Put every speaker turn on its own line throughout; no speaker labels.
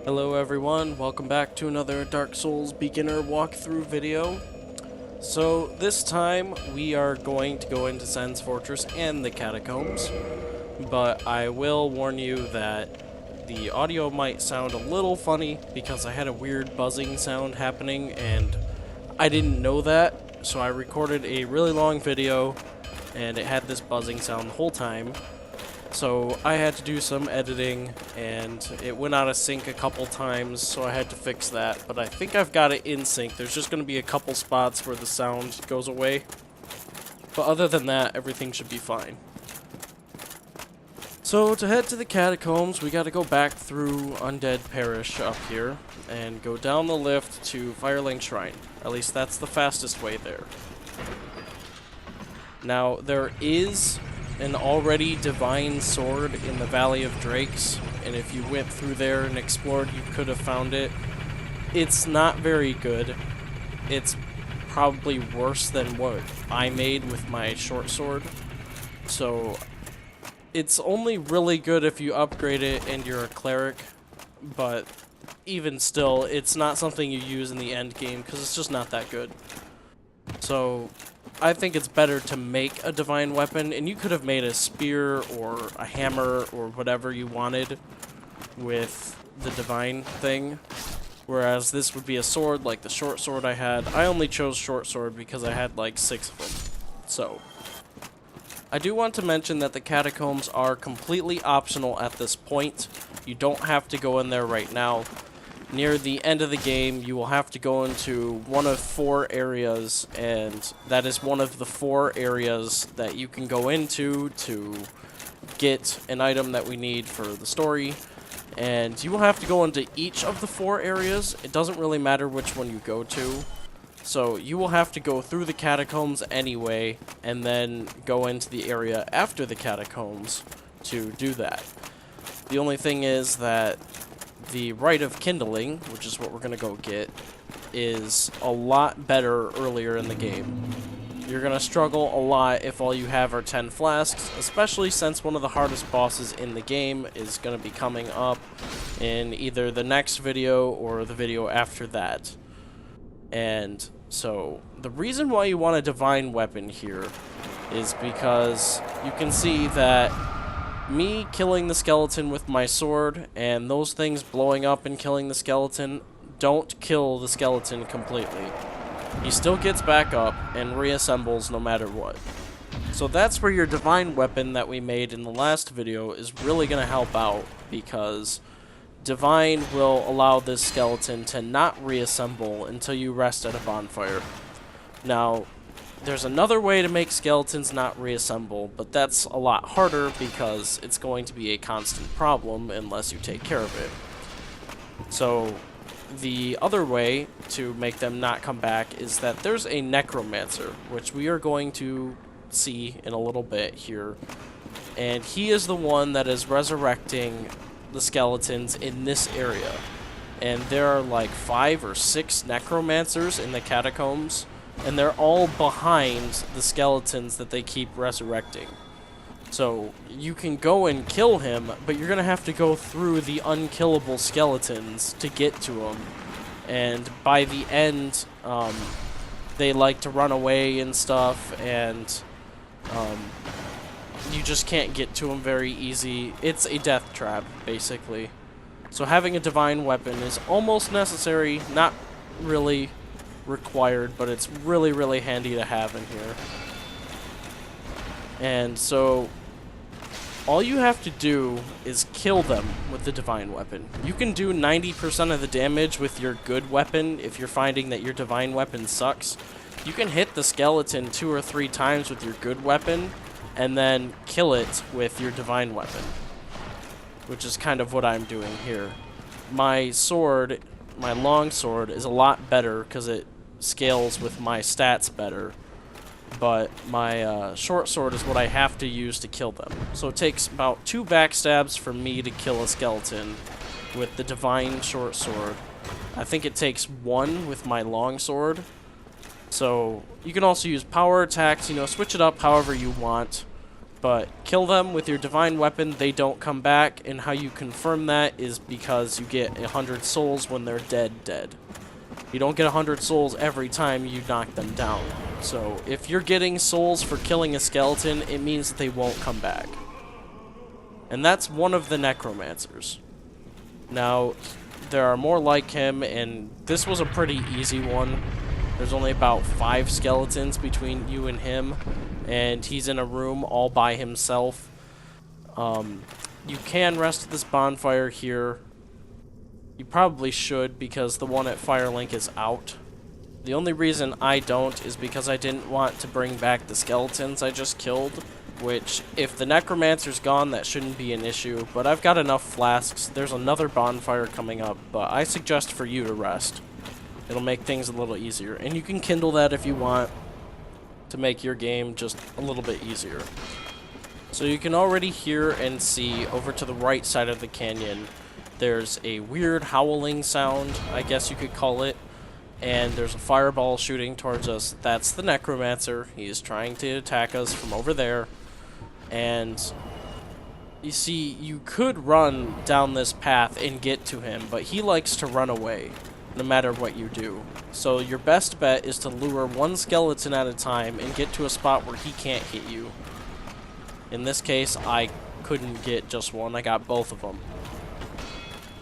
Hello everyone, welcome back to another Dark Souls beginner walkthrough video. So this time we are going to go into Sen's Fortress and the Catacombs, but I will warn you that the audio might sound a little funny because I had a weird buzzing sound happening and I didn't know that, so I recorded a really long video and it had this buzzing sound the whole time. So I had to do some editing, and it went out of sync a couple times, so I had to fix that. But I think I've got it in sync. There's just going to be a couple spots where the sound goes away. But other than that, everything should be fine. So to head to the Catacombs, we got to go back through Undead Parish up here, and go down the lift to Firelink Shrine. At least that's the fastest way there. Now, there is an already divine sword in the Valley of Drakes, and if you went through there and explored, you could have found it. It's not very good. It's probably worse than what I made with my short sword. So it's only really good if you upgrade it and you're a cleric, but even still, it's not something you use in the end game because it's just not that good. So I think it's better to make a divine weapon, and you could have made a spear or a hammer or whatever you wanted with the divine thing, whereas this would be a sword like the short sword I had. I only chose short sword because I had like 6 of them. So I do want to mention that the catacombs are completely optional at this point. You don't have to go in there right now. Near the end of the game, you will have to go into one of 4 areas, and that is one of the 4 areas that you can go into to get an item that we need for the story. And you will have to go into each of the 4 areas. It doesn't really matter which one you go to. So you will have to go through the catacombs anyway, and then go into the area after the catacombs to do that. The only thing is that the Rite of Kindling, which is what we're going to go get, is a lot better earlier in the game. You're going to struggle a lot if all you have are 10 flasks, especially since one of the hardest bosses in the game is going to be coming up in either the next video or the video after that. And so the reason why you want a divine weapon here is because you can see that me killing the skeleton with my sword and those things blowing up and killing the skeleton don't kill the skeleton completely. He still gets back up and reassembles no matter what. So that's where your divine weapon that we made in the last video is really going to help out, because divine will allow this skeleton to not reassemble until you rest at a bonfire. Now, there's another way to make skeletons not reassemble, but that's a lot harder because it's going to be a constant problem unless you take care of it. So the other way to make them not come back is that there's a necromancer, which we are going to see in a little bit here. And he is the one that is resurrecting the skeletons in this area. And there are like 5 or 6 necromancers in the catacombs, and they're all behind the skeletons that they keep resurrecting. So you can go and kill him, but you're going to have to go through the unkillable skeletons to get to him. And by the end, they like to run away and stuff, and you just can't get to them very easy. It's a death trap, basically. So having a divine weapon is almost necessary, not really required, but it's really, really handy to have in here. And so all you have to do is kill them with the divine weapon. You can do 90% of the damage with your good weapon if you're finding that your divine weapon sucks. You can hit the skeleton 2 or 3 times with your good weapon and then kill it with your divine weapon, which is kind of what I'm doing here. My sword, my long sword, is a lot better because it scales with my stats better, but my short sword is what I have to use to kill them. So it takes about 2 backstabs for me to kill a skeleton with the divine short sword. I think it takes 1 with my long sword. So you can also use power attacks, you know, switch it up however you want. But kill them with your divine weapon, they don't come back, and how you confirm that is because you get 100 souls when they're dead. You don't get 100 souls every time you knock them down. So if you're getting souls for killing a skeleton, it means that they won't come back. And that's one of the necromancers. Now, there are more like him, and this was a pretty easy one. There's only about 5 skeletons between you and him, and he's in a room all by himself. You can rest this bonfire here. You probably should, because the one at Firelink is out. The only reason I don't is because I didn't want to bring back the skeletons I just killed, which, if the necromancer's gone, that shouldn't be an issue, but I've got enough flasks. There's another bonfire coming up, but I suggest for you to rest. It'll make things a little easier, and you can kindle that if you want to make your game just a little bit easier. So you can already hear and see over to the right side of the canyon, there's a weird howling sound, I guess you could call it, and there's a fireball shooting towards us. That's the necromancer. He is trying to attack us from over there. And you see, you could run down this path and get to him, but he likes to run away no matter what you do. So your best bet is to lure one skeleton at a time and get to a spot where he can't hit you. In this case, I couldn't get just one, I got both of them.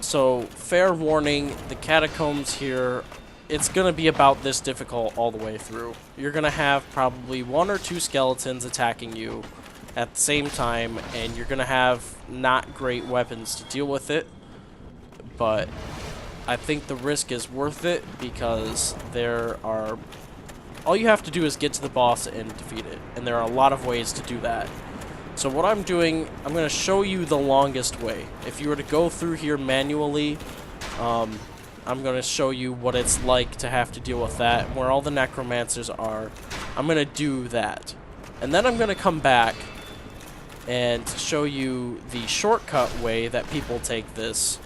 So, fair warning, the catacombs here, it's going to be about this difficult all the way through. You're going to have probably 1 or 2 skeletons attacking you at the same time, and you're going to have not great weapons to deal with it, but I think the risk is worth it because all you have to do is get to the boss and defeat it, and there are a lot of ways to do that. So what I'm doing, I'm going to show you the longest way. If you were to go through here manually, I'm going to show you what it's like to have to deal with that, where all the necromancers are. I'm going to do that. And then I'm going to come back and show you the shortcut way that people take this,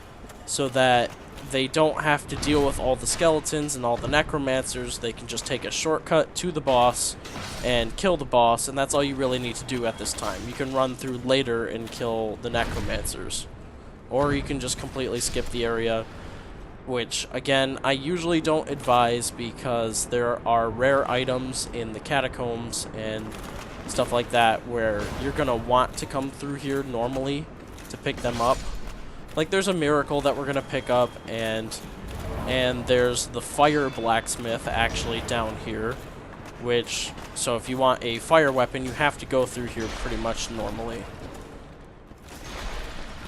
so that they don't have to deal with all the skeletons and all the necromancers. They can just take a shortcut to the boss and kill the boss, and that's all you really need to do at this time. You can run through later and kill the necromancers, or you can just completely skip the area, which, again, I usually don't advise because there are rare items in the catacombs and stuff like that where you're going to want to come through here normally to pick them up. Like, there's a miracle that we're going to pick up, and there's the fire blacksmith actually down here, which, so if you want a fire weapon, you have to go through here pretty much normally.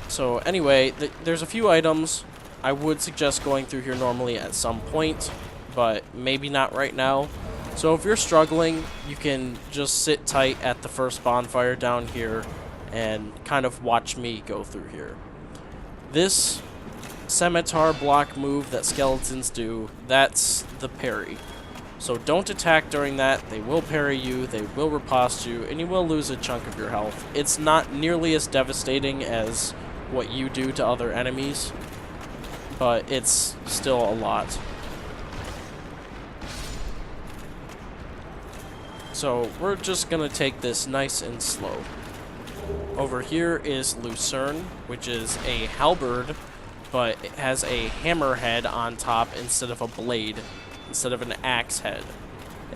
So anyway, there's a few items. I would suggest going through here normally at some point, but maybe not right now. So if you're struggling, you can just sit tight at the first bonfire down here and kind of watch me go through here. This scimitar block move that skeletons do, that's the parry. So don't attack during that. They will parry you, they will riposte you, and you will lose a chunk of your health. It's not nearly as devastating as what you do to other enemies, but it's still a lot. So we're just gonna take this nice and slow. Over here is Lucerne, which is a halberd, but it has a hammer head on top instead of a blade, instead of an axe head.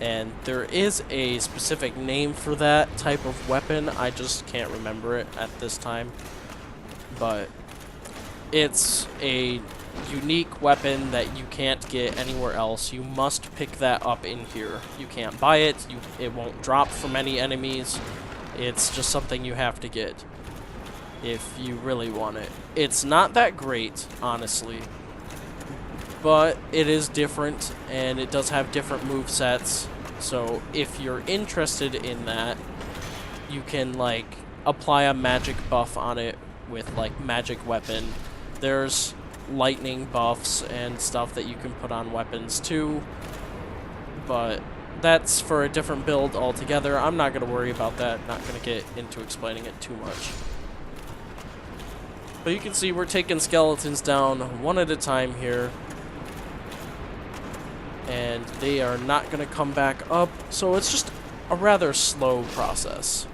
And there is a specific name for that type of weapon, I just can't remember it at this time. But it's a unique weapon that you can't get anywhere else. You must pick that up in here. You can't buy it, it won't drop from any enemies. It's just something you have to get if you really want it. It's not that great, honestly, but it is different, and it does have different move sets. So if you're interested in that, you can, like, apply a magic buff on it with, like, magic weapon. There's lightning buffs and stuff that you can put on weapons too, but that's for a different build altogether. I'm not going to worry about that, not going to get into explaining it too much. But you can see we're taking skeletons down one at a time here, and they are not going to come back up, so it's just a rather slow process.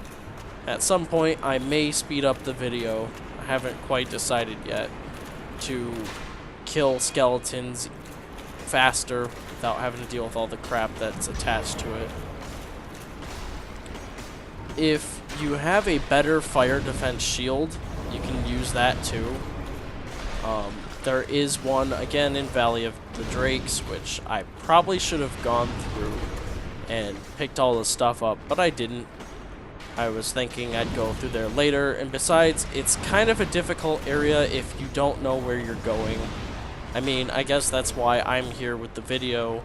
At some point, I may speed up the video. I haven't quite decided yet to kill skeletons faster without having to deal with all the crap that's attached to it. If you have a better fire defense shield, you can use that too. There is one, again, in Valley of the Drakes, which I probably should have gone through and picked all the stuff up, but I didn't. I was thinking I'd go through there later, and besides, it's kind of a difficult area if you don't know where you're going. I mean, I guess that's why I'm here with the video,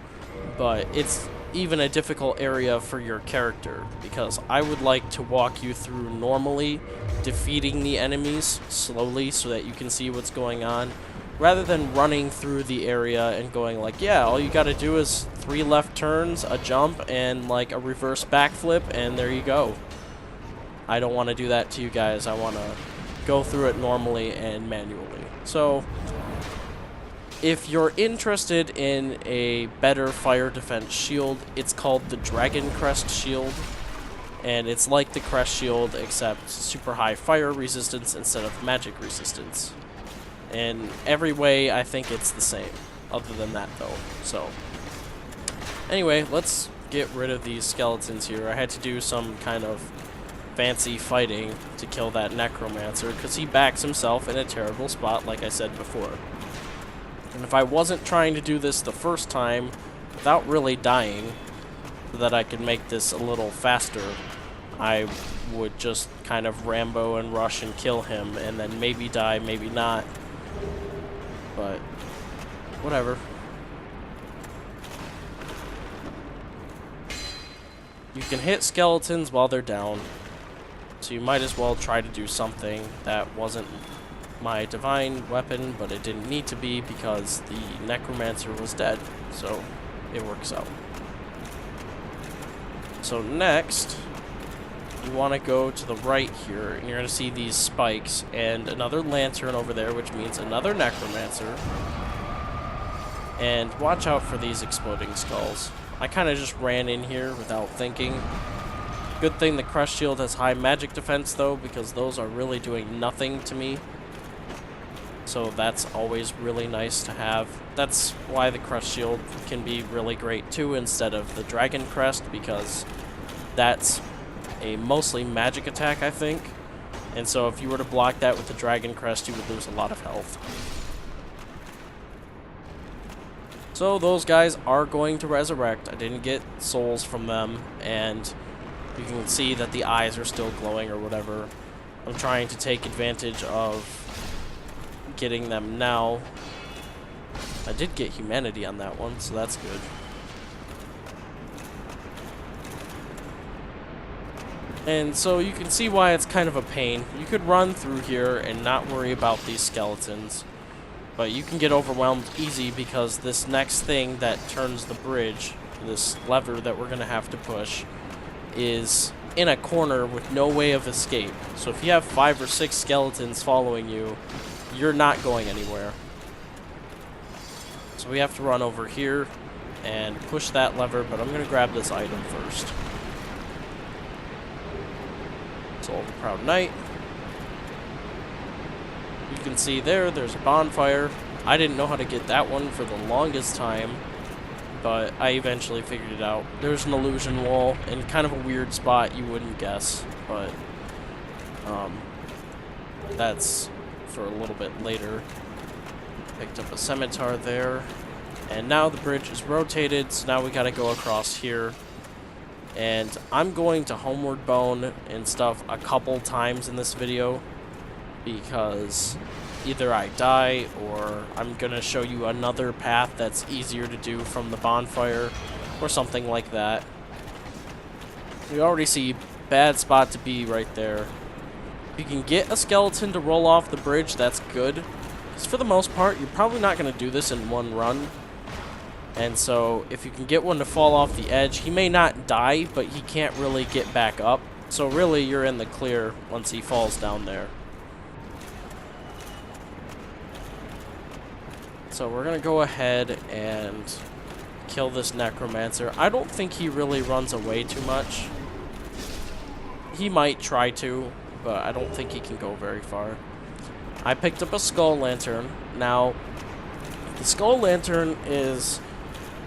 but it's even a difficult area for your character, because I would like to walk you through normally, defeating the enemies slowly so that you can see what's going on, rather than running through the area and going like, yeah, all you gotta do is 3 left turns, a jump, and like a reverse backflip, and there you go. I don't want to do that to you guys. I want to go through it normally and manually. So, if you're interested in a better fire defense shield, it's called the Dragon Crest Shield. And it's like the Crest Shield, except super high fire resistance instead of magic resistance. In every way, I think it's the same. Other than that, though. So, anyway, let's get rid of these skeletons here. I had to do some kind of fancy fighting to kill that necromancer, because he backs himself in a terrible spot, like I said before. And if I wasn't trying to do this the first time without really dying, so that I could make this a little faster, I would just kind of Rambo and rush and kill him, and then maybe die, maybe not. But whatever. You can hit skeletons while they're down, so you might as well try to do something that wasn't my divine weapon, but it didn't need to be because the necromancer was dead, so it works out. So next, you want to go to the right here, and you're going to see these spikes and another lantern over there, which means another necromancer. And watch out for these exploding skulls. I kind of just ran in here without thinking. Good thing the Crest Shield has high magic defense, though, because those are really doing nothing to me. So that's always really nice to have. That's why the Crest Shield can be really great, too, instead of the Dragon Crest, because that's a mostly magic attack, I think. And so if you were to block that with the Dragon Crest, you would lose a lot of health. So those guys are going to resurrect. I didn't get souls from them, and you can see that the eyes are still glowing or whatever. I'm trying to take advantage of getting them now. I did get humanity on that one, so that's good. And so you can see why it's kind of a pain. You could run through here and not worry about these skeletons, but you can get overwhelmed easy because this next thing that turns the bridge, this lever that we're going to have to push, is in a corner with no way of escape. So if you have 5 or 6 skeletons following you, you're not going anywhere. So we have to run over here and push that lever, but I'm going to grab this item first. Soul of the Proud Knight. You can see there's a bonfire. I didn't know how to get that one for the longest time, but I eventually figured it out. There's an illusion wall in kind of a weird spot you wouldn't guess, but that's for a little bit later. Picked up a scimitar there, and now the bridge is rotated, so now we gotta go across here. And I'm going to Homeward Bone and stuff a couple times in this video, because either I die or I'm gonna show you another path that's easier to do from the bonfire or something like that. We already see bad spot to be right there. If you can get a skeleton to roll off the bridge, that's good, because for the most part you're probably not going to do this in one run. And so if you can get one to fall off the edge, he may not die, but he can't really get back up. So really you're in the clear once he falls down there. So we're going to go ahead and kill this necromancer. I don't think he really runs away too much. he might try to, but I don't think he can go very far. I picked up a skull lantern. Now, the skull lantern is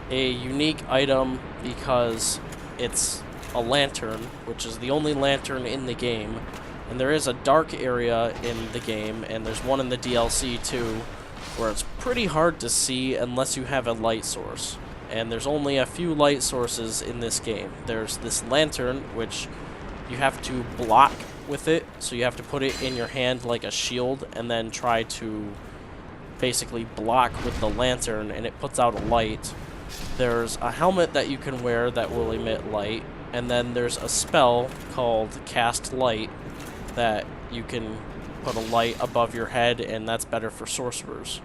a unique item because it's a lantern, which is the only lantern in the game. And there is a dark area in the game, and there's one in the DLC too, where it's pretty hard to see unless you have a light source. And there's only a few light sources in this game. There's this lantern, which you have to block with it, so you have to put it in your hand like a shield, and then try to basically block with the lantern, and it puts out a light. There's a helmet that you can wear that will emit light, and then there's a spell called Cast Light that you can put a light above your head, and that's better for sorcerers.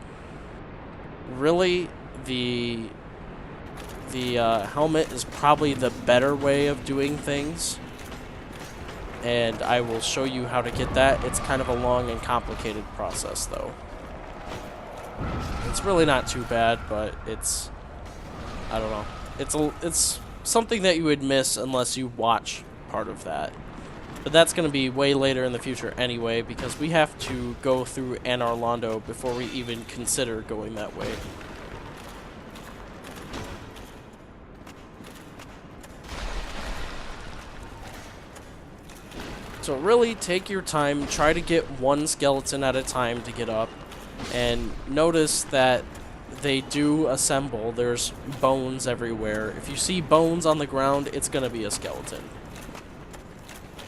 Really, the helmet is probably the better way of doing things, and I will show you how to get that. It's kind of a long and complicated process, though. It's really not too bad, but it's, I don't know. It's something that you would miss unless you watch part of that. But that's going to be way later in the future anyway, because we have to go through Anor Londo before we even consider going that way. So really, take your time, try to get one skeleton at a time to get up, and notice that they do assemble. There's bones everywhere. If you see bones on the ground, it's going to be a skeleton.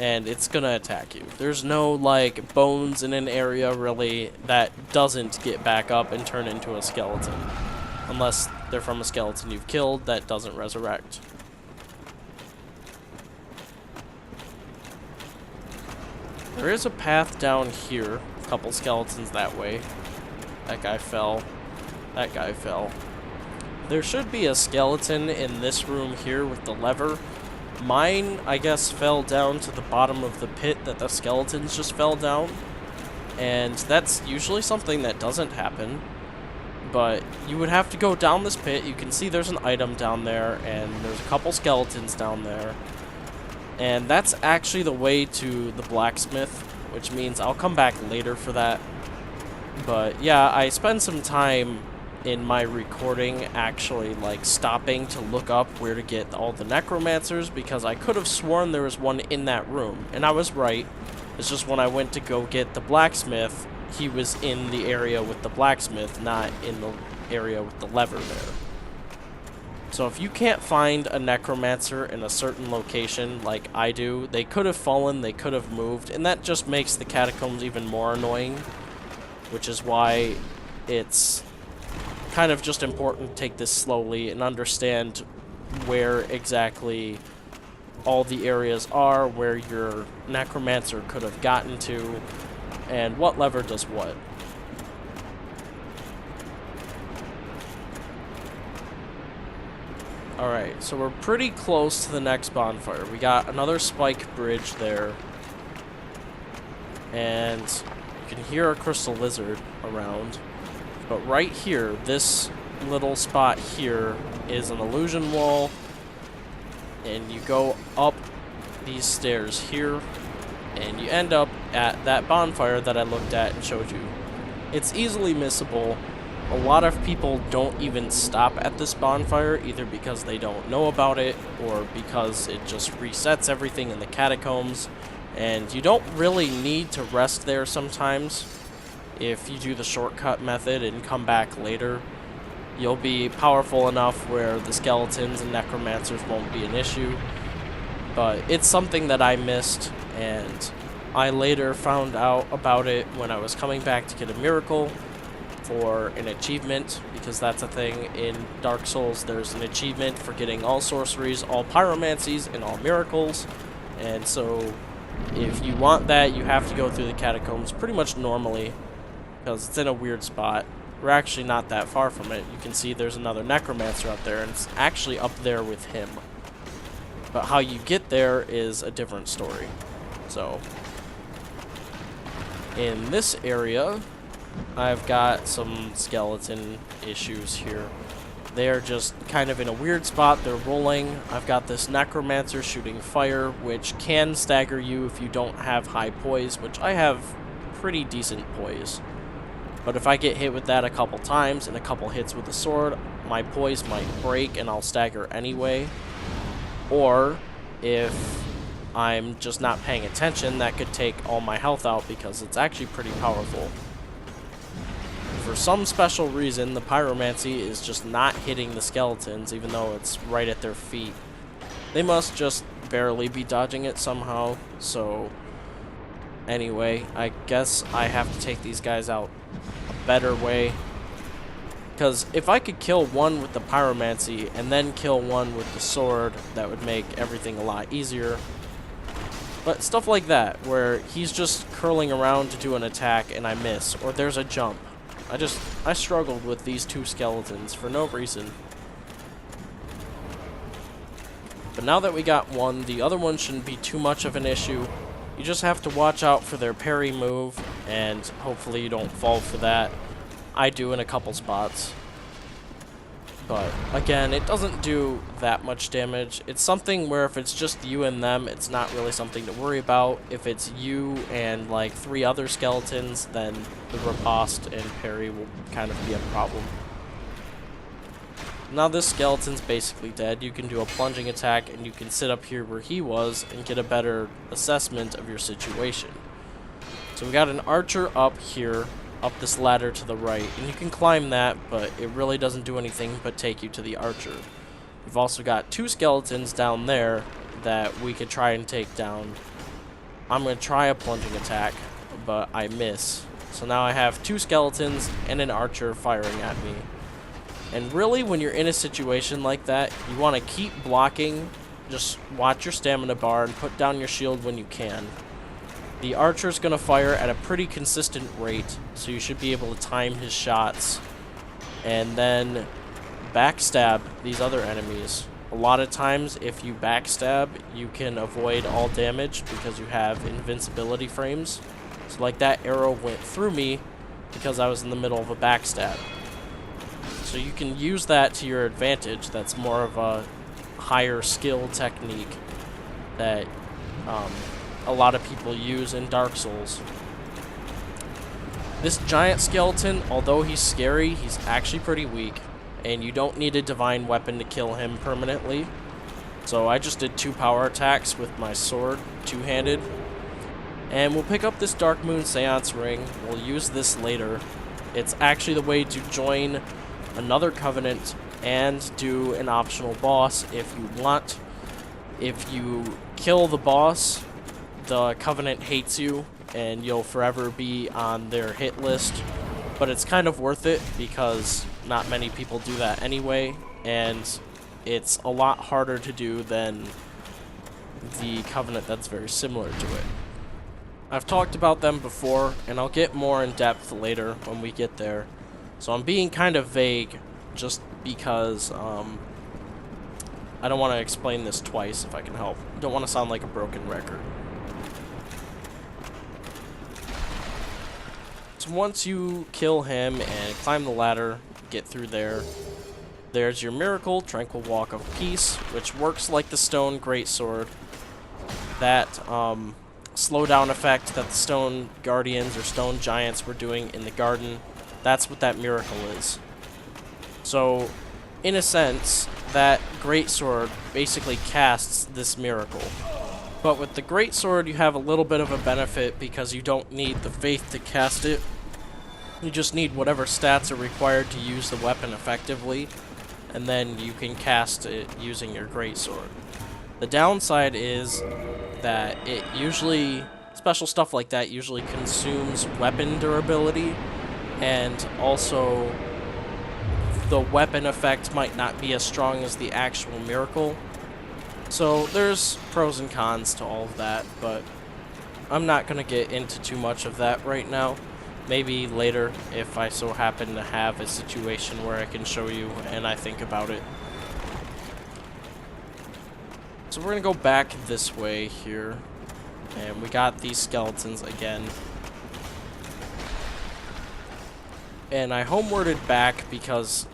And it's going to attack you. There's no, like, bones in an area, really, that doesn't get back up and turn into a skeleton. Unless they're from a skeleton you've killed that doesn't resurrect. There is a path down here. A couple skeletons that way. That guy fell. That guy fell. There should be a skeleton in this room here with the lever. Mine, I guess, fell down to the bottom of the pit that the skeletons just fell down. And that's usually something that doesn't happen. But you would have to go down this pit. You can see there's an item down there, and there's a couple skeletons down there. And that's actually the way to the blacksmith, which means I'll come back later for that. But yeah, I spend some time in my recording actually like stopping to look up where to get all the necromancers, because I could have sworn there was one in that room, and I was right. It's just when I went to go get the blacksmith, he was in the area with the blacksmith, not in the area with the lever there. So if you can't find a necromancer in a certain location like I do, they could have fallen, they could have moved, and that just makes the catacombs even more annoying, which is why it's kind of just important to take this slowly and understand where exactly all the areas are, where your necromancer could have gotten to, and what lever does what. Alright, so we're pretty close to the next bonfire. We got another spike bridge there. And you can hear a crystal lizard around. But right here, this little spot here is an illusion wall. And you go up these stairs here, and you end up at that bonfire that I looked at and showed you. It's easily missable. A lot of people don't even stop at this bonfire, either because they don't know about it, or because it just resets everything in the catacombs. And you don't really need to rest there sometimes. If you do the shortcut method and come back later, you'll be powerful enough where the skeletons and necromancers won't be an issue. But it's something that I missed, and I later found out about it when I was coming back to get a miracle for an achievement, because that's a thing in Dark Souls. There's an achievement for getting all sorceries, all pyromancies, and all miracles. And so if you want that, you have to go through the catacombs pretty much normally, because it's in a weird spot. We're actually not that far from it. You can see there's another necromancer up there, and it's actually up there with him. But how you get there is a different story. So in this area, I've got some skeleton issues here. They're just kind of in a weird spot. They're rolling. I've got this necromancer shooting fire, which can stagger you if you don't have high poise, which I have pretty decent poise. But if I get hit with that a couple times and a couple hits with the sword, my poise might break and I'll stagger anyway. Or if I'm just not paying attention, that could take all my health out because it's actually pretty powerful. For some special reason, the pyromancy is just not hitting the skeletons, even though it's right at their feet. They must just barely be dodging it somehow, so anyway, I guess I have to take these guys out a better way. Because if I could kill one with the pyromancy and then kill one with the sword, that would make everything a lot easier. But stuff like that, where he's just curling around to do an attack and I miss, or there's a jump. I struggled with these two skeletons for no reason. But now that we got one, the other one shouldn't be too much of an issue. You just have to watch out for their parry move, and hopefully you don't fall for that. I do in a couple spots. But again, it doesn't do that much damage. It's something where if it's just you and them, it's not really something to worry about. If it's you and like 3 other skeletons, then the riposte and parry will kind of be a problem. Now this skeleton's basically dead. You can do a plunging attack and you can sit up here where he was and get a better assessment of your situation. So we got an archer up here, up this ladder to the right, and you can climb that, but it really doesn't do anything but take you to the archer. We've also got 2 skeletons down there that we could try and take down. I'm going to try a plunging attack, but I miss. So now I have 2 skeletons and an archer firing at me. And really, when you're in a situation like that, you want to keep blocking, just watch your stamina bar and put down your shield when you can. The archer's going to fire at a pretty consistent rate, so you should be able to time his shots. And then backstab these other enemies. A lot of times, if you backstab, you can avoid all damage because you have invincibility frames. So like that arrow went through me because I was in the middle of a backstab. So you can use that to your advantage. That's more of a higher skill technique that a lot of people use in Dark Souls. This giant skeleton, although he's scary, he's actually pretty weak, and you don't need a divine weapon to kill him permanently. So I just did 2 power attacks with my sword, 2-handed. And we'll pick up this Dark Moon Seance Ring. We'll use this later. It's actually the way to join another covenant and do an optional boss if you want. If you kill the boss, the covenant hates you and you'll forever be on their hit list, but it's kind of worth it because not many people do that anyway, and it's a lot harder to do than the covenant that's very similar to it. I've talked about them before, and I'll get more in depth later when we get there, so I'm being kind of vague just because I don't want to explain this twice if I can help. I don't want to sound like a broken record. So once you kill him and climb the ladder, get through there, there's your miracle, Tranquil Walk of Peace, which works like the stone greatsword. That slowdown effect that the stone guardians or stone giants were doing in the garden, that's what that miracle is. So, in a sense, that greatsword basically casts this miracle. But with the greatsword, you have a little bit of a benefit because you don't need the faith to cast it. You just need whatever stats are required to use the weapon effectively, and then you can cast it using your greatsword. The downside is that it usually, special stuff like that usually consumes weapon durability, and also the weapon effect might not be as strong as the actual miracle. So there's pros and cons to all of that, but I'm not going to get into too much of that right now. Maybe later if I so happen to have a situation where I can show you and I think about it. So we're going to go back this way here, and we got these skeletons again. And I homewarded back because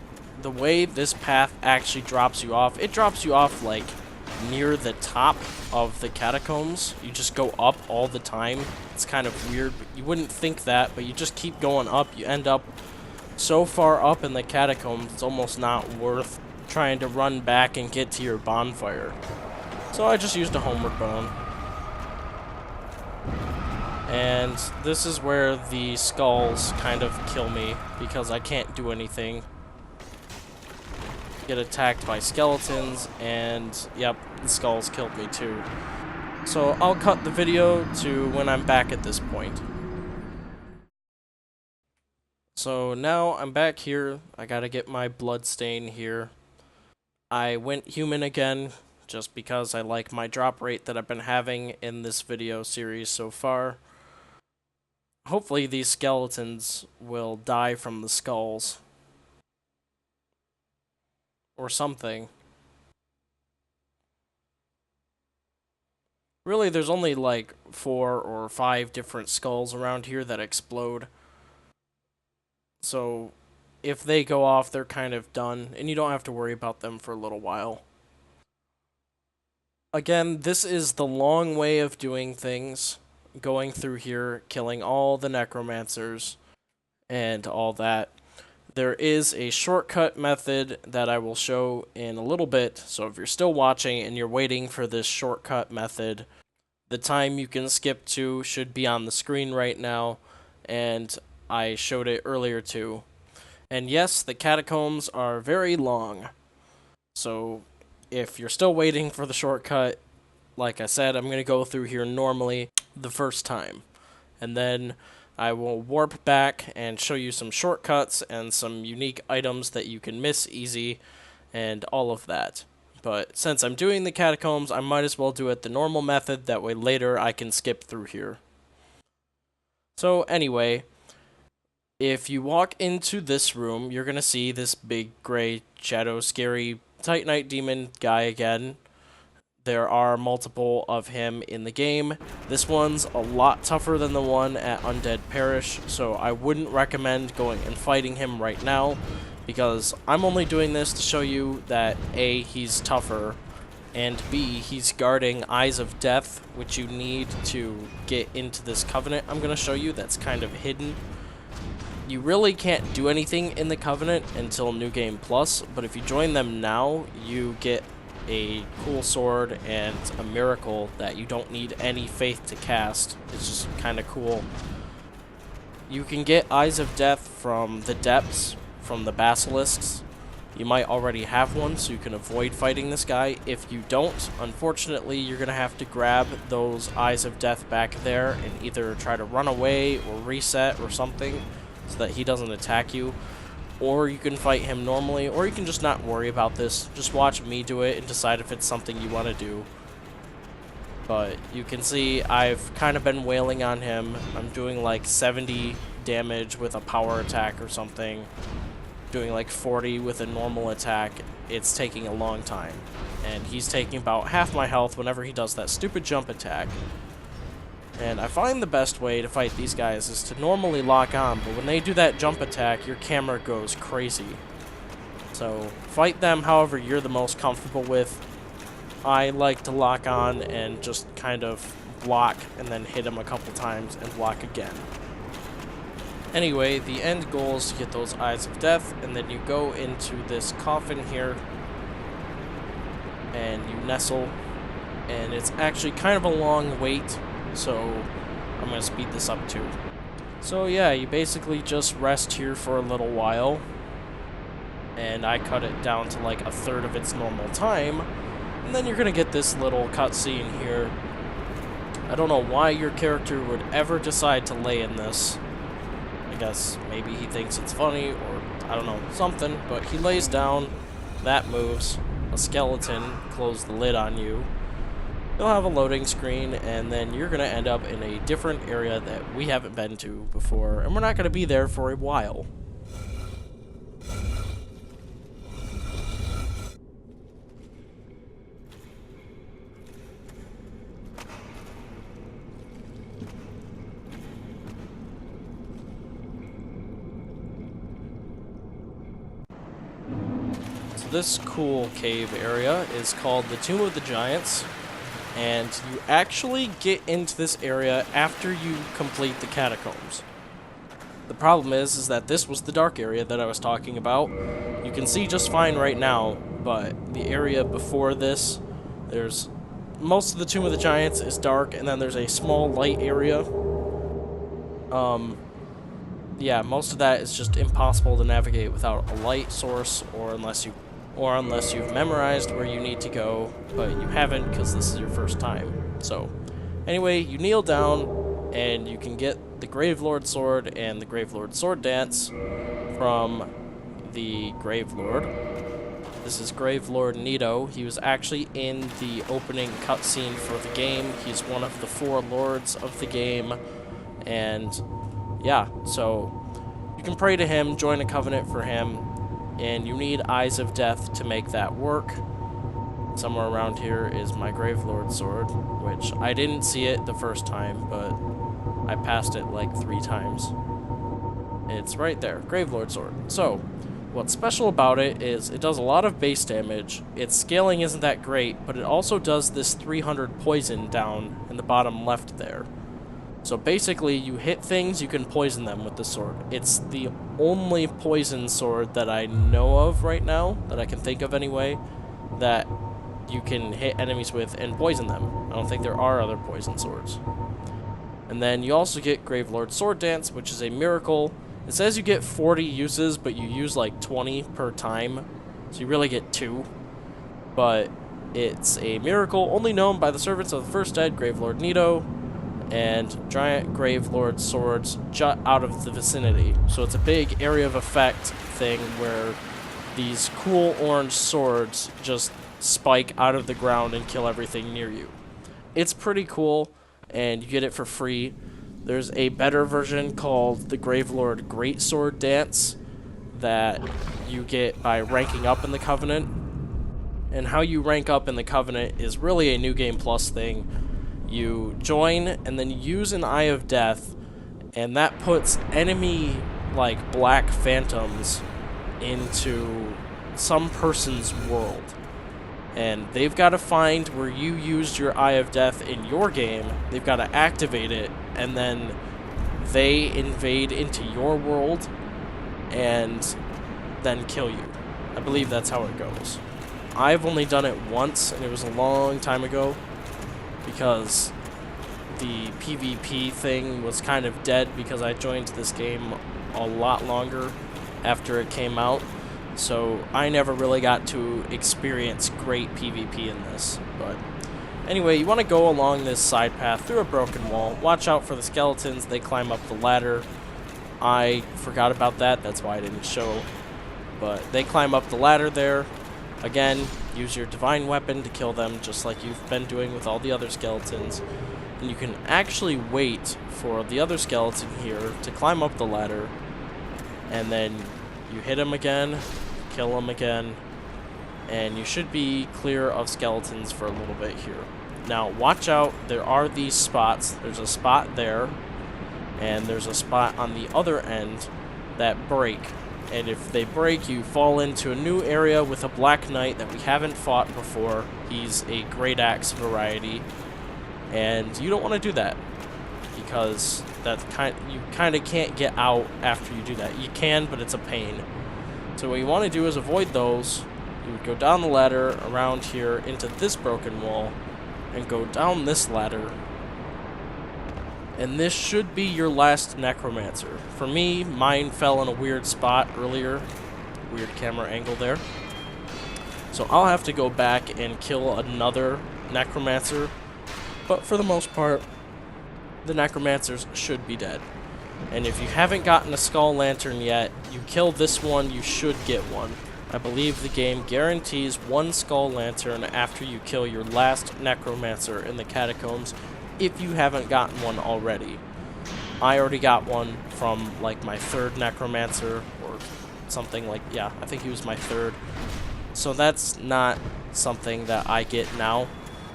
the way this path actually drops you off, it drops you off like near the top of the catacombs. You just go up all the time. It's kind of weird. You wouldn't think that, but you just keep going up. You end up so far up in the catacombs, it's almost not worth trying to run back and get to your bonfire. So I just used a homeward bone. And this is where the skulls kind of kill me, because I can't do anything. Get attacked by skeletons, and yep, the skulls killed me too. So I'll cut the video to when I'm back at this point. So now I'm back here. I gotta get my blood stain here. I went human again, just because I like my drop rate that I've been having in this video series so far. Hopefully these skeletons will die from the skulls. Or something. Really, there's only like 4 or 5 different skulls around here that explode. So if they go off, they're kind of done, and you don't have to worry about them for a little while. Again, this is the long way of doing things. Going through here, killing all the necromancers, and all that. There is a shortcut method that I will show in a little bit, so if you're still watching and you're waiting for this shortcut method, the time you can skip to should be on the screen right now, and I showed it earlier too. And yes, the catacombs are very long, so if you're still waiting for the shortcut, like I said, I'm going to go through here normally the first time, and then I will warp back and show you some shortcuts and some unique items that you can miss easy and all of that. But since I'm doing the catacombs, I might as well do it the normal method, that way later I can skip through here. So anyway, if you walk into this room, you're going to see this big gray shadow scary Titanite demon guy again. There are multiple of him in the game. This one's a lot tougher than the one at Undead Parish, so I wouldn't recommend going and fighting him right now, because I'm only doing this to show you that A, he's tougher, and B, he's guarding Eyes of Death, which you need to get into this Covenant I'm going to show you that's kind of hidden. You really can't do anything in the Covenant until New Game Plus, but if you join them now, you get a cool sword and a miracle that you don't need any faith to cast. It's just kind of cool. You can get Eyes of Death from the depths, from the basilisks. You might already have one, so you can avoid fighting this guy. If you don't, unfortunately, you're going to have to grab those Eyes of Death back there and either try to run away or reset or something so that he doesn't attack you. Or you can fight him normally, or you can just not worry about this. Just watch me do it and decide if it's something you want to do. But you can see I've kind of been wailing on him. I'm doing like 70 damage with a power attack or something. Doing like 40 with a normal attack. It's taking a long time. And he's taking about half my health whenever he does that stupid jump attack. And I find the best way to fight these guys is to normally lock on, but when they do that jump attack, your camera goes crazy. So fight them however you're the most comfortable with. I like to lock on and just kind of block and then hit him a couple times and block again. Anyway, the end goal is to get those Eyes of Death, and then you go into this coffin here and you nestle, and it's actually kind of a long wait. So I'm going to speed this up too. So yeah, you basically just rest here for a little while. And I cut it down to like a third of its normal time. And then you're going to get this little cutscene here. I don't know why your character would ever decide to lay in this. I guess maybe he thinks it's funny, or I don't know, something. But he lays down, that moves, a skeleton closes the lid on you. You'll have a loading screen, and then you're going to end up in a different area that we haven't been to before, and we're not going to be there for a while. So this cool cave area is called the Tomb of the Giants, and you actually get into this area after you complete the Catacombs. The problem is that this was the dark area that I was talking about. You can see just fine right now, but the area before this, there's most of the Tomb of the Giants is dark, and then there's a small light area. Yeah, most of that is just impossible to navigate without a light source, or unless you've memorized where you need to go, but you haven't because this is your first time. So, anyway, you kneel down, and you can get the Gravelord Sword and the Gravelord Sword Dance from the Gravelord. This is Gravelord Nito. He was actually in the opening cutscene for the game. He's one of the 4 lords of the game, and yeah, so you can pray to him, join a covenant for him, and you need Eyes of Death to make that work. Somewhere around here is my Gravelord Sword, which I didn't see it the first time, but I passed it like 3 times. It's right there, Gravelord Sword. So, what's special about it is it does a lot of base damage. Its scaling isn't that great, but it also does this 300 poison down in the bottom left there. So basically, you hit things, you can poison them with the sword. It's the only poison sword that I know of right now, that I can think of anyway, that you can hit enemies with and poison them. I don't think there are other poison swords. And then you also get Gravelord Sword Dance, which is a miracle. It says you get 40 uses, but you use like 20 per time, so you really get 2. But it's a miracle only known by the servants of the first dead, Gravelord Nito, and giant Gravelord swords jut out of the vicinity. So it's a big area of effect thing where these cool orange swords just spike out of the ground and kill everything near you. It's pretty cool, and you get it for free. There's a better version called the Gravelord Greatsword Dance that you get by ranking up in the Covenant. And how you rank up in the Covenant is really a New Game Plus thing. You join and then use an Eye of Death, and that puts enemy like black phantoms into some person's world. And they've got to find where you used your Eye of Death in your game. They've got to activate it, and then they invade into your world and then kill you. I believe that's how it goes. I've only done it once, and it was a long time ago, because the PvP thing was kind of dead because I joined this game a lot longer after it came out. So I never really got to experience great PvP in this. But anyway, you want to go along this side path through a broken wall. Watch out for the skeletons. They climb up the ladder. I forgot about that. That's why I didn't show. But they climb up the ladder there. Again, use your divine weapon to kill them, just like you've been doing with all the other skeletons. And you can actually wait for the other skeleton here to climb up the ladder. And then you hit him again, kill him again, and you should be clear of skeletons for a little bit here. Now, watch out, there are these spots. There's a spot there, and there's a spot on the other end that break. And if they break, you fall into a new area with a Black Knight that we haven't fought before. He's a Great Axe variety, and you don't want to do that, because you kind of can't get out after you do that. You can, but it's a pain. So what you want to do is avoid those. You would go down the ladder around here into this broken wall, and go down this ladder. And this should be your last Necromancer. For me, mine fell in a weird spot earlier. Weird camera angle there. So I'll have to go back and kill another Necromancer. But for the most part, the Necromancers should be dead. And if you haven't gotten a Skull Lantern yet, you kill this one, you should get one. I believe the game guarantees 1 Skull Lantern after you kill your last Necromancer in the Catacombs, if you haven't gotten one already. I already got one from like my 3rd Necromancer or something like, yeah, I think he was my 3rd. So that's not something that I get now,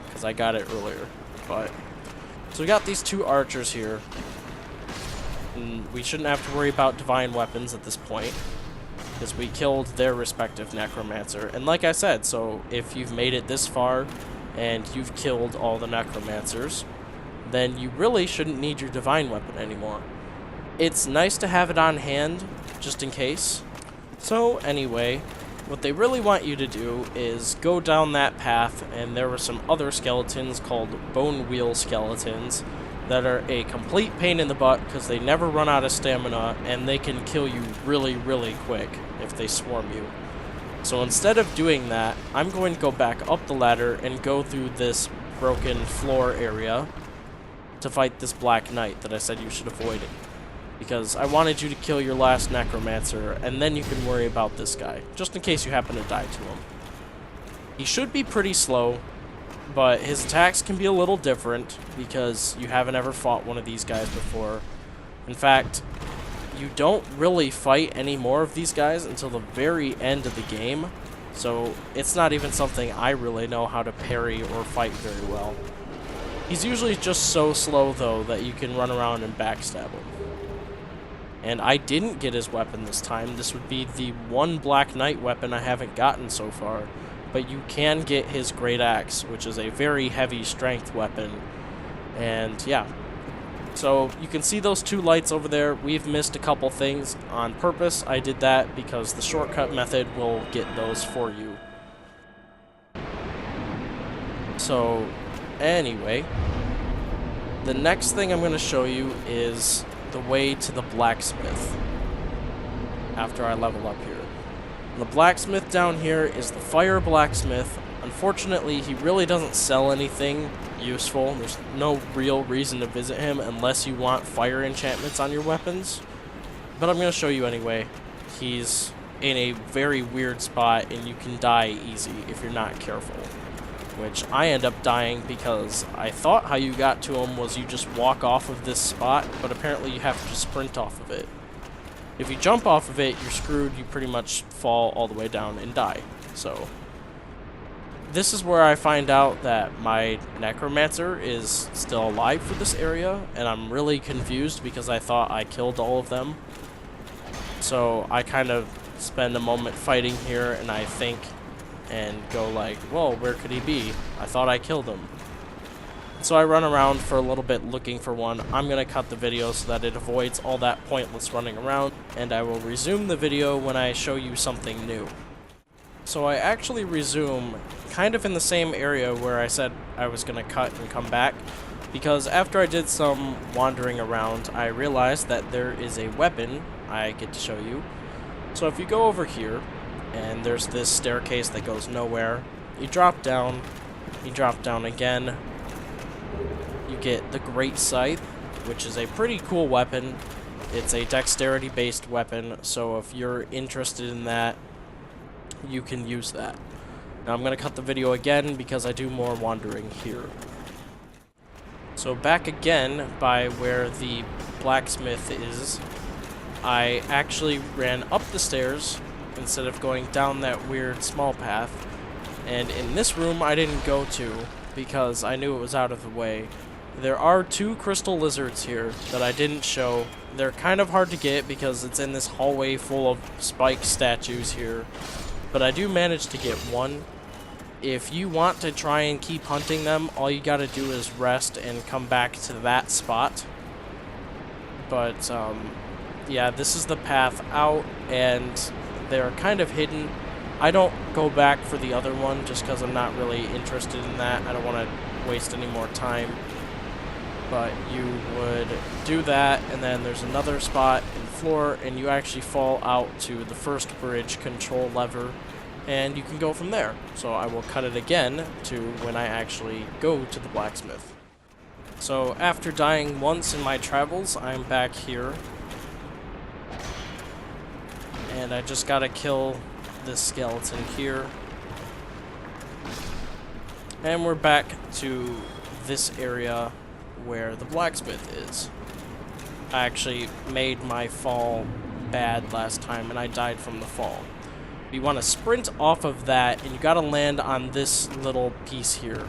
because I got it earlier. But so we got these 2 archers here, and we shouldn't have to worry about divine weapons at this point. because we killed their respective necromancer. And like I said, so if you've made it this far and you've killed all the necromancers, then you really shouldn't need your divine weapon anymore. It's nice to have it on hand, just in case. So anyway, what they really want you to do is go down that path, and there were some other skeletons called bone wheel skeletons that are a complete pain in the butt because they never run out of stamina, and they can kill you really, really quick if they swarm you. So instead of doing that, I'm going to go back up the ladder and go through this broken floor area to fight this Black Knight that I said you should avoid it. Because I wanted you to kill your last necromancer, and then you can worry about this guy, just in case you happen to die to him. He should be pretty slow, but his attacks can be a little different because you haven't ever fought one of these guys before. In fact, you don't really fight any more of these guys until the very end of the game, so it's not even something I really know how to parry or fight very well. He's usually just so slow, though, that you can run around and backstab him. And I didn't get his weapon this time. This would be the one Black Knight weapon I haven't gotten so far. But you can get his Great Axe, which is a very heavy strength weapon. And yeah. So you can see those two lights over there. We've missed a couple things on purpose. I did that because the shortcut method will get those for you. So anyway, the next thing I'm going to show you is the way to the blacksmith after I level up here. The blacksmith down here is the fire blacksmith. Unfortunately, he really doesn't sell anything useful. There's no real reason to visit him unless you want fire enchantments on your weapons. But I'm going to show you anyway. He's in a very weird spot, and you can die easy if you're not careful. Which I end up dying because I thought how you got to him was you just walk off of this spot, but apparently you have to sprint off of it. If you jump off of it, you're screwed. You pretty much fall all the way down and die. So this is where I find out that my necromancer is still alive for this area, and I'm really confused because I thought I killed all of them. So I kind of spend a moment fighting here, and I think and go like, whoa, where could he be? I thought I killed him. So I run around for a little bit looking for one. I'm going to cut the video so that it avoids all that pointless running around, and I will resume the video when I show you something new. So I actually resume kind of in the same area where I said I was going to cut and come back, because after I did some wandering around, I realized that there is a weapon I get to show you. So if you go over here, and there's this staircase that goes nowhere. You drop down again. You get the Great Scythe, which is a pretty cool weapon. It's a dexterity-based weapon, so if you're interested in that, you can use that. Now I'm going to cut the video again because I do more wandering here. So back again by where the blacksmith is, I actually ran up the stairs instead of going down that weird small path. And in this room I didn't go to because I knew it was out of the way. There are two crystal lizards here that I didn't show. They're kind of hard to get because it's in this hallway full of spike statues here. But I do manage to get one. If you want to try and keep hunting them, all you gotta do is rest and come back to that spot. But yeah, this is the path out, and they're kind of hidden. I don't go back for the other one just because I'm not really interested in that. I don't want to waste any more time. But you would do that, and then there's another spot in the floor, and you actually fall out to the first bridge control lever, and you can go from there. So I will cut it again to when I actually go to the blacksmith. So after dying once in my travels, I'm back here. And I just gotta kill this skeleton here. And we're back to this area where the blacksmith is. I actually made my fall bad last time and I died from the fall. You want to sprint off of that, and you gotta land on this little piece here.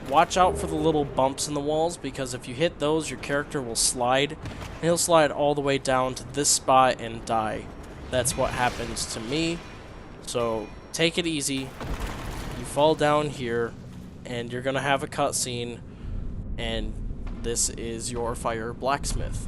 Watch out for the little bumps in the walls, because if you hit those, your character will slide, and he'll slide all the way down to this spot and die. That's what happens to me. So take it easy. You fall down here, and you're gonna have a cutscene, and this is your fire blacksmith.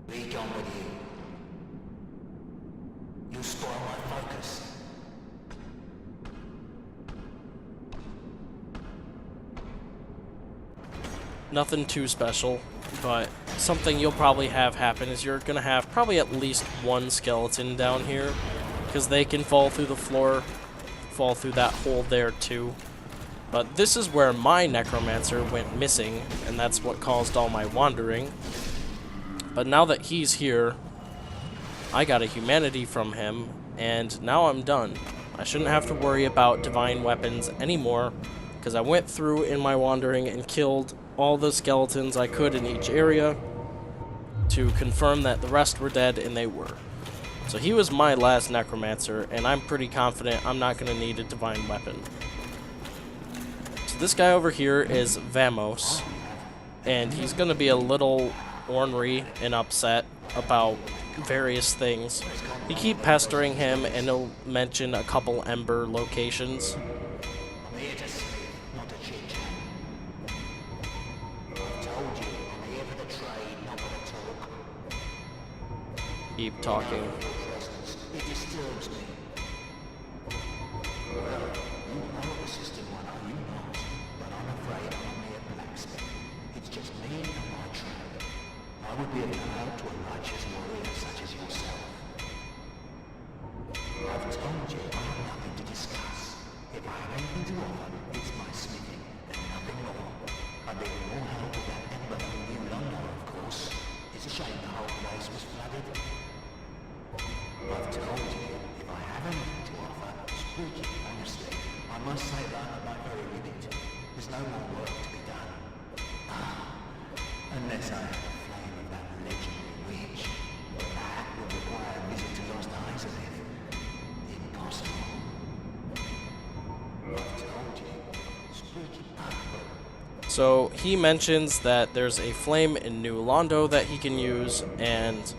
Be gone with you. You spoil my focus.
Nothing too special, but something you'll probably have happen is you're gonna have probably at least one skeleton down here, because they can fall through the floor, fall through that hole there too. But this is where my necromancer went missing, and that's what caused all my wandering. But now that he's here, I got a humanity from him, and now I'm done. I shouldn't have to worry about divine weapons anymore, because I went through in my wandering and killed all the skeletons I could in each area to confirm that the rest were dead, and they were. So he was my last necromancer, and I'm pretty confident I'm not going to need a divine weapon. So this guy over here is Vamos, and he's going to be a little ornery and upset about various things. You keep pestering him, and he'll mention a couple ember locations.
I'm here to sleep, not to chit-chat. I told you, I'm here for the trade, not for the talk.
Keep talking.
Your presence, it disturbs me. Well, you know the system, one, are you not? But I'm afraid I'm a mere blacksmith. It's just me and my trade. I would be of no help to a righteous warrior such as yourself. I've told you I have nothing to discuss. If I have anything to offer, it's my smithing, and nothing more. I'd be of more help with that ember than you London, of course. It's a shame the whole place was flooded. I've told you, if I have anything to offer, speaking honestly, I must say that I'm at my very limit. There's no more work to be done. Unless I have the flame of that legendary witch, but that would require a visit to Lost Isaac. Impossible. I've told you, speaking up.
So he mentions that there's a flame in New Londo that he can use, and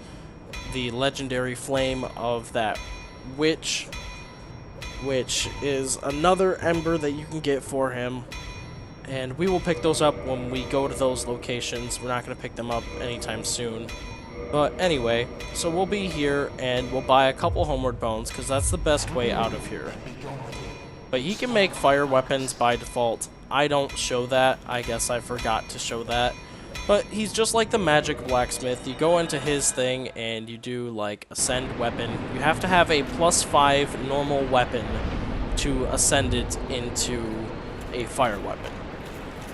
the legendary flame of that witch, which is another ember that you can get for him. And we will pick those up when we go to those locations. We're not going to pick them up anytime soon. But anyway, so we'll be here and we'll buy a couple homeward bones, because that's the best way out of here. But he can make fire weapons by default. I don't show that. I guess I forgot to show that. But he's just like the magic blacksmith. You go into his thing and you do like ascend weapon. You have to have a +5 normal weapon to ascend it into a fire weapon.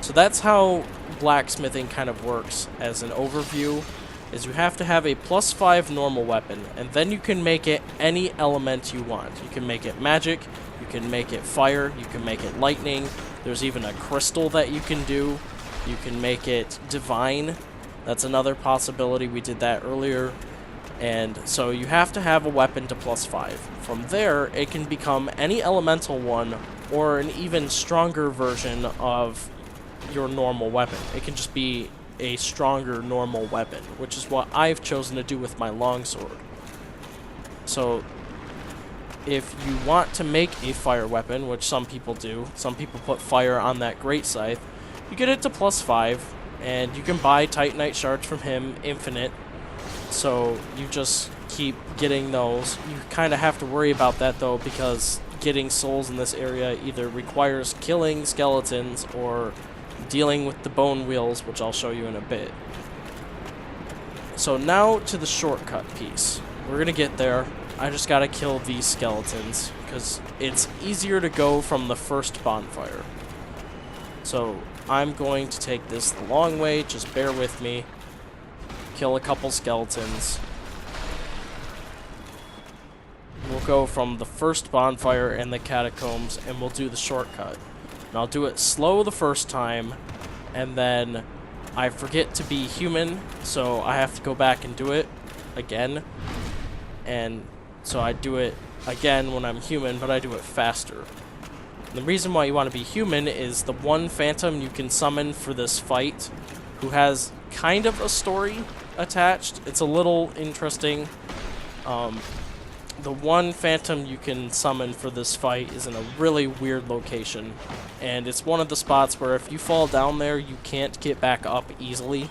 So that's how blacksmithing kind of works as an overview, is you have to have a +5 normal weapon, and then you can make it any element you want. You can make it magic, you can make it fire, you can make it lightning, there's even a crystal that you can do, you can make it divine, that's another possibility, we did that earlier, and so you have to have a weapon to +5. From there, it can become any elemental one, or an even stronger version of your normal weapon. It can just be a stronger normal weapon, which is what I've chosen to do with my longsword. So if you want to make a fire weapon, which some people do, some people put fire on that great scythe, you get it to +5, and you can buy Titanite shards from him infinite, so you just keep getting those. You kind of have to worry about that though, because getting souls in this area either requires killing skeletons or dealing with the bone wheels, which I'll show you in a bit. So now to the shortcut piece. We're gonna get there. I just gotta kill these skeletons, because it's easier to go from the first bonfire. So I'm going to take this the long way, just bear with me. Kill a couple skeletons. We'll go from the first bonfire and the catacombs, and we'll do the shortcut. And I'll do it slow the first time, and then I forget to be human, so I have to go back and do it again. And so I do it again when I'm human, but I do it faster. And the reason why you want to be human is the one phantom you can summon for this fight, who has kind of a story attached. It's a little interesting. The one phantom you can summon for this fight is in a really weird location, and it's one of the spots where if you fall down there, you can't get back up easily.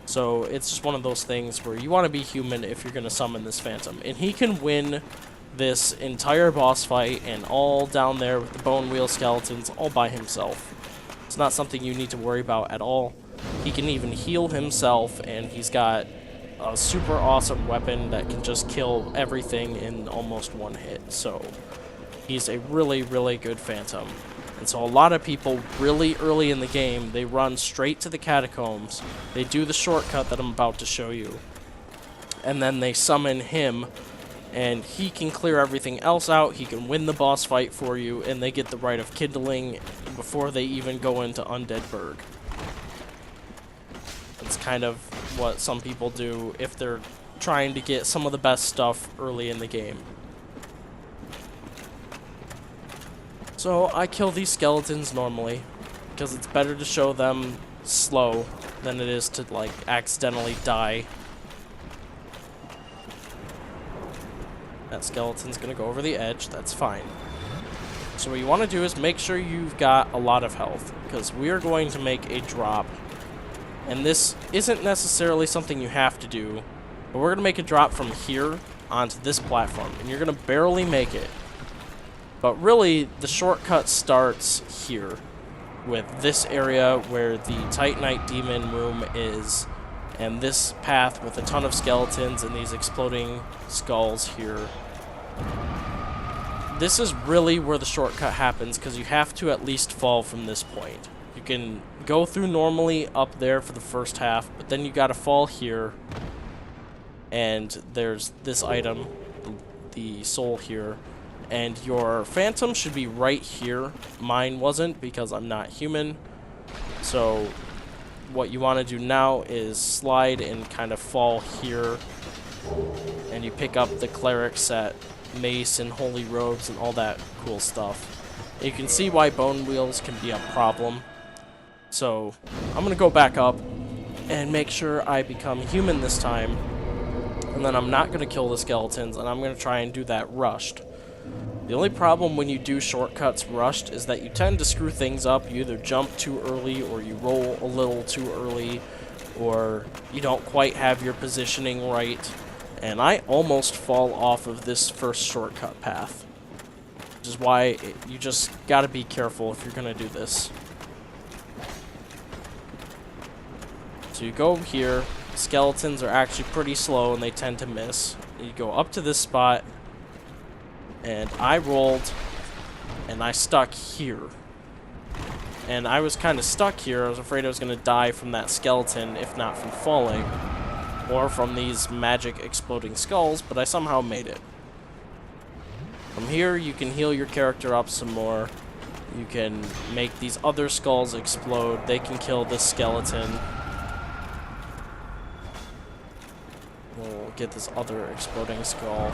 So it's just one of those things where you want to be human if you're going to summon this phantom. And he can win this entire boss fight and all down there with the bone wheel skeletons all by himself. It's not something you need to worry about at all. He can even heal himself, and he's got a super awesome weapon that can just kill everything in almost one hit. So he's a really, really good phantom. And so a lot of people really early in the game, they run straight to the catacombs. They do the shortcut that I'm about to show you. And then they summon him, and he can clear everything else out. He can win the boss fight for you, and they get the Rite of Kindling before they even go into Undead Burg. It's kind of what some people do if they're trying to get some of the best stuff early in the game. So I kill these skeletons normally, because it's better to show them slow than it is to like accidentally die. That skeleton's gonna go over the edge, that's fine. So what you want to do is make sure you've got a lot of health, because we are going to make a drop. And this isn't necessarily something you have to do, but we're going to make a drop from here onto this platform, and you're going to barely make it. But really, the shortcut starts here, with this area where the Titanite Demon room is, and this path with a ton of skeletons and these exploding skulls here. This is really where the shortcut happens, because you have to at least fall from this point. You can go through normally up there for the first half, but then you gotta fall here, and there's this item, the soul here, and your phantom should be right here. Mine wasn't, because I'm not human. So what you want to do now is slide and kind of fall here, and you pick up the cleric set, mace and holy robes and all that cool stuff. And you can see why bone wheels can be a problem. So I'm gonna go back up and make sure I become human this time, and then I'm not gonna kill the skeletons, and I'm gonna try and do that rushed. The only problem when you do shortcuts rushed is that you tend to screw things up. You either jump too early, or you roll a little too early, or you don't quite have your positioning right. And I almost fall off of this first shortcut path, which is why you just gotta be careful if you're gonna do this. So you go here, skeletons are actually pretty slow and they tend to miss. You go up to this spot, and I rolled, and I stuck here. And I was kind of stuck here. I was afraid I was going to die from that skeleton, if not from falling, or from these magic exploding skulls, but I somehow made it. From here, you can heal your character up some more. You can make these other skulls explode. They can kill this skeleton. We'll get this other exploding skull.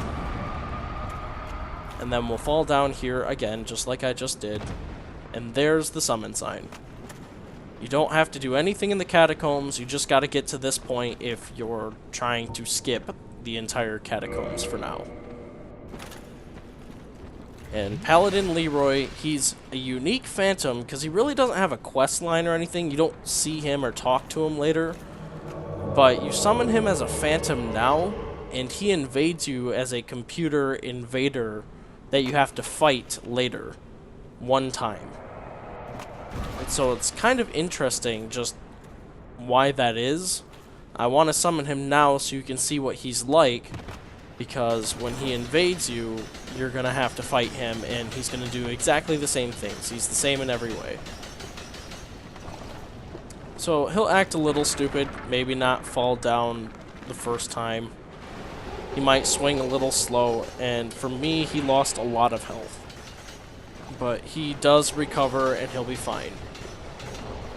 And then we'll fall down here again, just like I just did. And there's the summon sign. You don't have to do anything in the catacombs, you just gotta get to this point if you're trying to skip the entire catacombs for now. And Paladin Leroy, he's a unique phantom because he really doesn't have a quest line or anything. You don't see him or talk to him later. But you summon him as a phantom now, and he invades you as a computer invader that you have to fight later, one time. And so it's kind of interesting just why that is. I want to summon him now so you can see what he's like, because when he invades you, you're going to have to fight him, and he's going to do exactly the same things. He's the same in every way. So he'll act a little stupid, maybe not fall down the first time. He might swing a little slow, and for me, he lost a lot of health. But he does recover, and he'll be fine.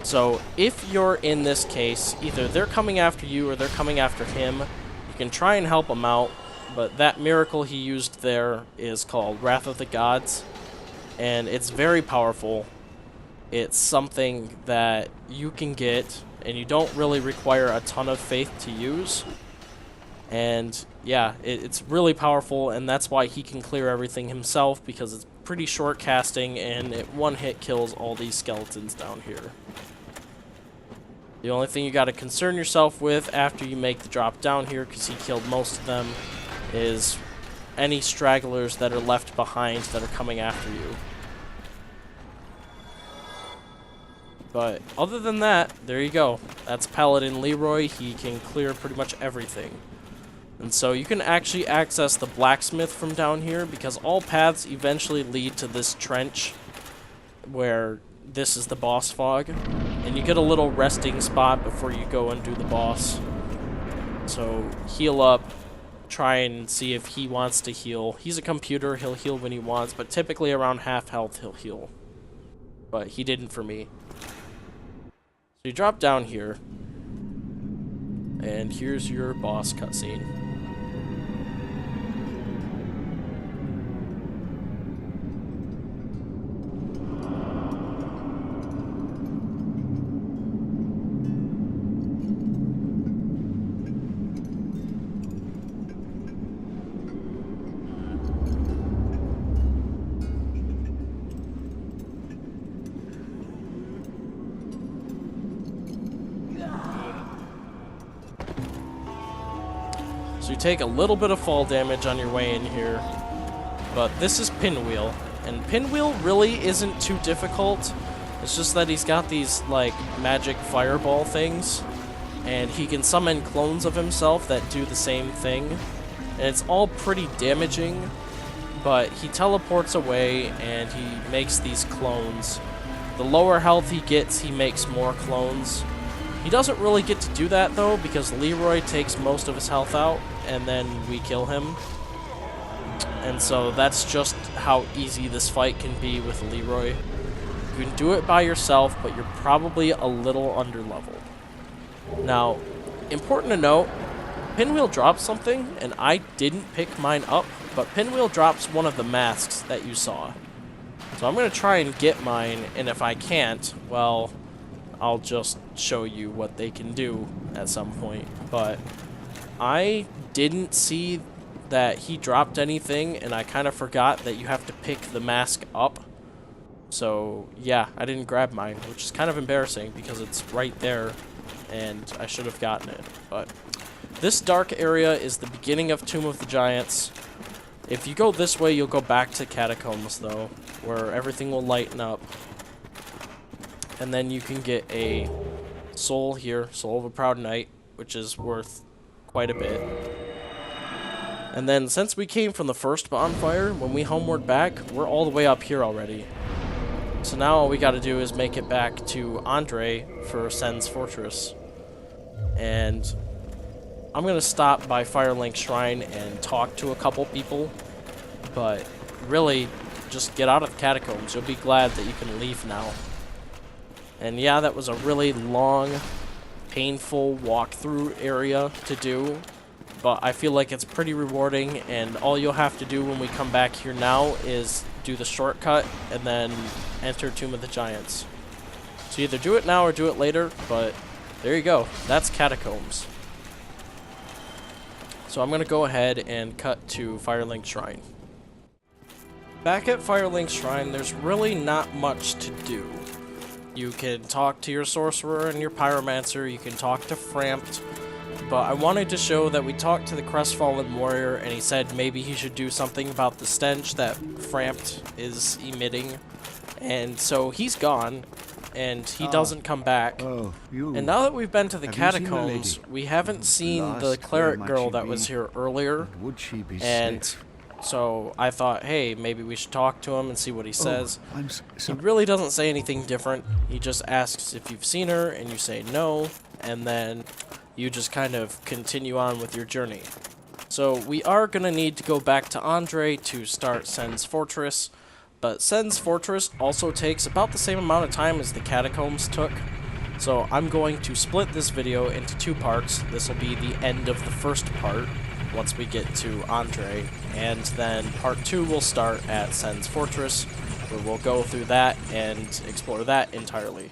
So if you're in this case, either they're coming after you or they're coming after him, you can try and help him out, but that miracle he used there is called Wrath of the Gods, and it's very powerful. It's something that you can get, and you don't really require a ton of faith to use. And yeah, it's really powerful, and that's why he can clear everything himself, because it's pretty short casting, and it one hit kills all these skeletons down here. The only thing you got to concern yourself with after you make the drop down here, because he killed most of them, is any stragglers that are left behind that are coming after you. But other than that, there you go. That's Paladin Leroy. He can clear pretty much everything. And so you can actually access the blacksmith from down here, because all paths eventually lead to this trench where this is the boss fog. And you get a little resting spot before you go and do the boss. So heal up, try and see if he wants to heal. He's a computer, he'll heal when he wants, but typically around half health he'll heal. But he didn't for me. So you drop down here, and here's your boss cutscene. So you take a little bit of fall damage on your way in here, but this is Pinwheel, and Pinwheel really isn't too difficult. It's just that he's got these, like, magic fireball things, and he can summon clones of himself that do the same thing, and it's all pretty damaging, but he teleports away and he makes these clones. The lower health he gets, he makes more clones. He doesn't really get to do that, though, because Leroy takes most of his health out, and then we kill him. And so that's just how easy this fight can be with Leroy. You can do it by yourself, but you're probably a little underleveled. Now, important to note, Pinwheel drops something, and I didn't pick mine up, but Pinwheel drops one of the masks that you saw. So I'm going to try and get mine, and if I can't, well, I'll just show you what they can do at some point. But I didn't see that he dropped anything, and I kind of forgot that you have to pick the mask up. So yeah, I didn't grab mine, which is kind of embarrassing because it's right there and I should have gotten it. But this dark area is the beginning of Tomb of the Giants. If you go this way, you'll go back to Catacombs, though, where everything will lighten up. And then you can get a soul here, Soul of a Proud Knight, which is worth quite a bit. And then since we came from the first bonfire, when we homeward back, we're all the way up here already. So now all we gotta do is make it back to Andre for Sen's Fortress. And I'm gonna stop by Firelink Shrine and talk to a couple people, but really, just get out of the catacombs. You'll be glad that you can leave now. And yeah, that was a really long, painful walkthrough area to do, but I feel like it's pretty rewarding, and all you'll have to do when we come back here now is do the shortcut and then enter Tomb of the Giants. So either do it now or do it later, but there you go. That's Catacombs. So I'm going to go ahead and cut to Firelink Shrine. Back at Firelink Shrine, there's really not much to do. You can talk to your sorcerer and your pyromancer, you can talk to Frampt, but I wanted to show that we talked to the crestfallen warrior and he said maybe he should do something about the stench that Frampt is emitting, and so he's gone, and he doesn't come back. And now that we've been to the catacombs, we haven't seen the cleric girl that was here earlier, and so I thought, hey, maybe we should talk to him and see what he says. He really doesn't say anything different. He just asks if you've seen her, and you say no, and then you just kind of continue on with your journey. So we are going to need to go back to Andre to start Sen's Fortress, but Sen's Fortress also takes about the same amount of time as the catacombs took. So I'm going to split this video into two parts. This will be the end of the first part. once we get to Andre, and then part 2 will start at Sen's Fortress, where we'll go through that and explore that entirely.